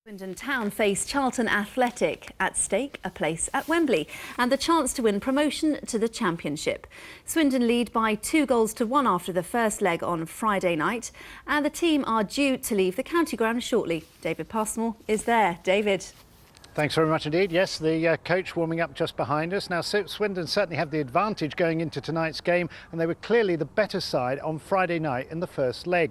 Swindon Town face Charlton Athletic. At stake, a place at Wembley and the chance to win promotion to the Championship. Swindon lead by 2-1 after the first leg on Friday night, and the team are due to leave the county ground shortly. David Passmore is there. David. Thanks very much indeed. Yes, the coach warming up just behind us. Now, Swindon certainly have the advantage going into tonight's game, and they were clearly the better side on Friday night in the first leg.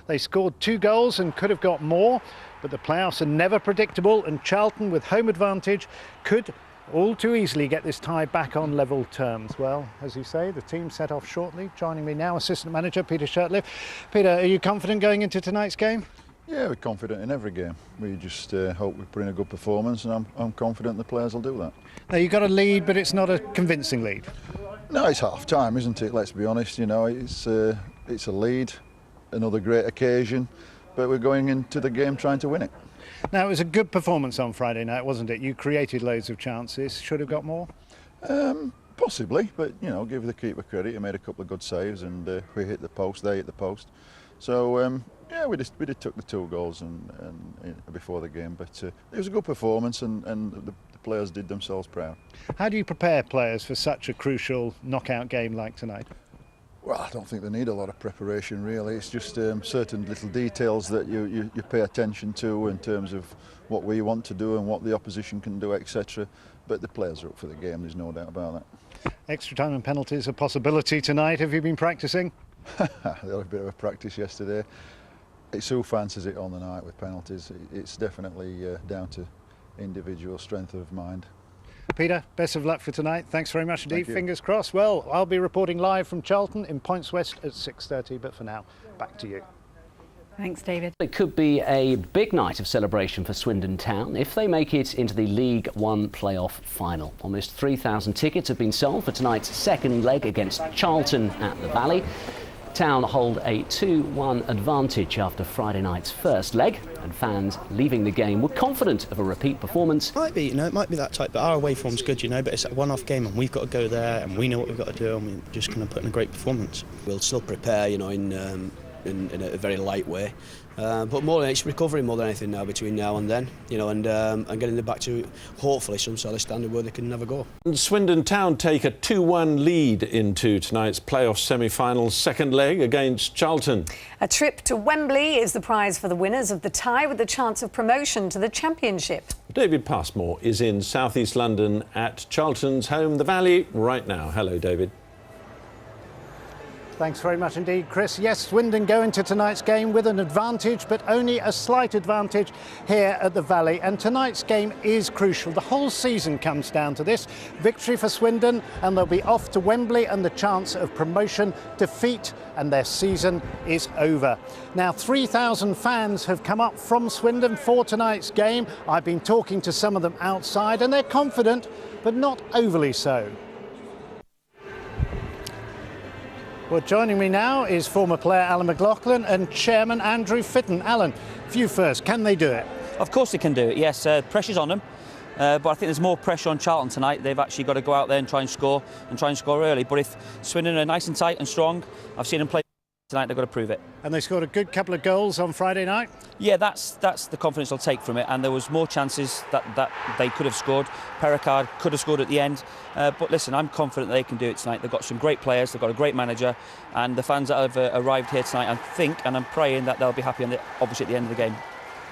They scored 2 goals and could have got more, but the playoffs are never predictable, and Charlton, with home advantage, could all too easily get this tie back on level terms. Well, as you say, the team set off shortly. Joining me now, assistant manager Peter Shirtliff. Peter, are you confident going into tonight's game? Yeah, we're confident in every game. We just hope we put in a good performance, and I'm confident the players will do that. Now, you've got a lead, but it's not a convincing lead. No, it's half time, isn't it? Let's be honest. You know, it's a lead, another great occasion, but we're going into the game trying to win it. Now, it was a good performance on Friday night, wasn't it? You created loads of chances. Should have got more? Possibly, but you know, give the keeper credit. He made a couple of good saves, and we hit the post. They hit the post. So. Yeah, we just took the 2 goals and before the game, but it was a good performance, and the players did themselves proud. How do you prepare players for such a crucial knockout game like tonight? Well, I don't think they need a lot of preparation really. It's just certain little details that you pay attention to in terms of what we want to do and what the opposition can do, etc. But the players are up for the game, there's no doubt about that. Extra time and penalties a possibility tonight. Have you been practising? They had a bit of a practice yesterday. It's who fancies it on the night with penalties. It's definitely down to individual strength of mind. Peter, best of luck for tonight. Thanks very much indeed. Fingers crossed. Well, I'll be reporting live from Charlton in Points West at 6:30, but for now, back to you. Thanks, David. It could be a big night of celebration for Swindon Town if they make it into the League One playoff final. Almost 3,000 tickets have been sold for tonight's second leg against Charlton at the Valley. Town hold a 2-1 advantage after Friday night's first leg, and fans leaving the game were confident of a repeat performance. It might be that type, but our away form's good, but it's a one-off game and we've got to go there and we know what we've got to do, and we're just going to put in a great performance. We'll still prepare, in a very light way. But more than it's recovery more than anything now between now and then, and getting them back to hopefully some sort of standard where they can never go. Swindon Town take a 2-1 lead into tonight's playoff semi-final second leg against Charlton. A trip to Wembley is the prize for the winners of the tie, with the chance of promotion to the Championship. David Passmore is in South East London at Charlton's home, the Valley, right now. Hello, David. Thanks very much indeed, Chris. Yes, Swindon go into tonight's game with an advantage, but only a slight advantage here at the Valley. And tonight's game is crucial. The whole season comes down to this. Victory for Swindon, and they'll be off to Wembley and the chance of promotion. Defeat, and their season is over. Now, 3,000 fans have come up from Swindon for tonight's game. I've been talking to some of them outside, and they're confident, but not overly so. Well, joining me now is former player Alan McLaughlin and chairman Andrew Fitton. Alan, for you first, can they do it? Of course they can do it, yes. Pressure's on them, but I think there's more pressure on Charlton tonight. They've actually got to go out there and try and score early. But if Swindon are nice and tight and strong, I've seen them play tonight, they've got to prove it. And they scored a good couple of goals on Friday night? Yeah, that's the confidence they'll take from it, and there was more chances that they could have scored. Pericard could have scored at the end, but listen, I'm confident they can do it tonight. They've got some great players, they've got a great manager, and the fans that have arrived here tonight, I think and I'm praying that they'll be happy obviously at the end of the game.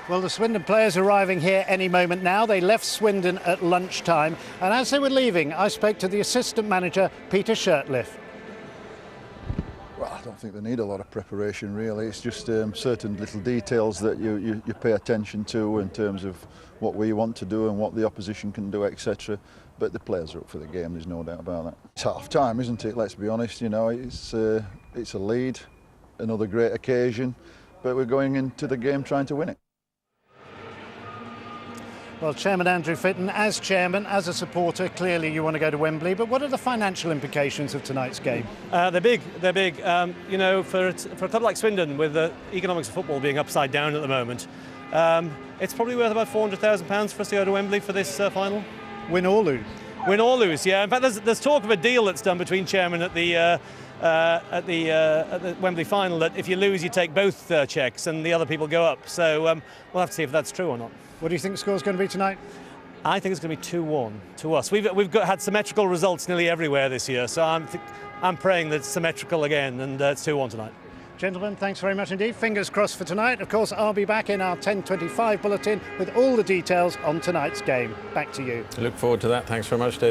Well, the Swindon players arriving here any moment now. They left Swindon at lunchtime, and as they were leaving, I spoke to the assistant manager, Peter Shirtliff. Well, I don't think they need a lot of preparation really. It's just certain little details that you pay attention to in terms of what we want to do and what the opposition can do, etc. But the players are up for the game, there's no doubt about that. It's half time, isn't it? Let's be honest. It's a lead, another great occasion, but we're going into the game trying to win it. Well, Chairman Andrew Fitton, as chairman, as a supporter, clearly you want to go to Wembley, but what are the financial implications of tonight's game? They're big. For a club like Swindon, with the economics of football being upside down at the moment, it's probably worth about £400,000 for us to go to Wembley for this final. Win or lose? Win or lose, yeah. In fact, there's talk of a deal that's done between chairman at the at the Wembley final that if you lose, you take both checks and the other people go up. So we'll have to see if that's true or not. What do you think the score's going to be tonight? I think it's going to be 2-1 to us. We've had symmetrical results nearly everywhere this year, so I'm praying that it's symmetrical again, and it's 2-1 tonight. Gentlemen, thanks very much indeed. Fingers crossed for tonight. Of course, I'll be back in our 10:25 bulletin with all the details on tonight's game. Back to you. I look forward to that. Thanks very much, Dave.